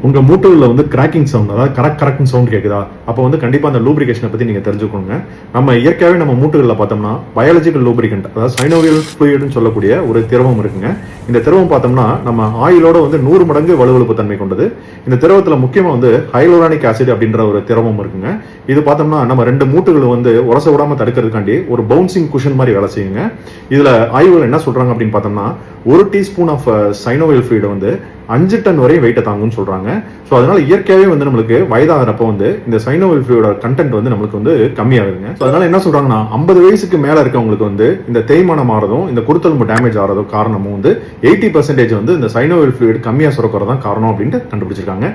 உங்க மூட்டுகளில் வந்து கிராக்கிங் சவுண்ட், அதாவது கரெக்ட் சவுண்ட் கேட்குதா? அப்போ வந்து கண்டிப்பா அந்த லூப்ரிகேஷனை பத்தி நீங்க தெரிஞ்சுக்கணுங்க. நம்ம இயற்கையாவே நம்ம மூட்டுகளில் பார்த்தோம்னா பயாலஜிக்கல் லூப்ரிகன்ட், அதாவது சைனோவியல் ஃப்ளூயிட்னு சொல்லக்கூடிய ஒரு திரவம் இருக்குங்க. இந்த திரவம் பார்த்தோம்னா நம்ம ஆயிலோட வந்து 100 மடங்கு வலுவழுப்பு தன்மை கொண்டது. இந்த திரவத்துல முக்கியமா வந்து ஹைலோரானிக் ஆசிட் அப்படின்ற ஒரு திரவம் இருக்குங்க. இது பார்த்தோம்னா நம்ம 2 மூட்டுகளை வந்து உரச விடாம தடுக்கிறதுக்காண்டி ஒரு பவுன்சிங் குஷன் மாதிரி வேலை செய்யுங்க. இதுல ஆய்வுகள் என்ன சொல்றாங்க அப்படின்னு பார்த்தோம்னா 1 டீஸ்பூன் ஆஃப் சைனோவியல் ஃப்ளூயிட் வந்து 5 டன் வரையும் வெயிட்டை தாங்கும்னு சொல்றாங்க. ஸோ அதனால இயற்கையாவே வந்து நம்மளுக்கு வயதாகிறப்ப வந்து இந்த சைனோவியல் ஃப்ளூயிடோட கண்டென்ட் வந்து நம்மளுக்கு வந்து கம்மியாகுதுங்க. ஸோ அதனால என்ன சொல்றாங்கன்னா 50 வயசுக்கு மேல இருக்கவங்களுக்கு வந்து இந்த தேய்மானம் ஆறதும் இந்த குருத்தெலும்பு டேமேஜ் ஆறதும் காரணமும் வந்து 80% வந்து இந்த சைனோவியல் ஃப்ளூயிட் கம்மியா சுரக்கிறதான் காரணம் அப்படின்ட்டு கண்டுபிடிச்சிருக்காங்க.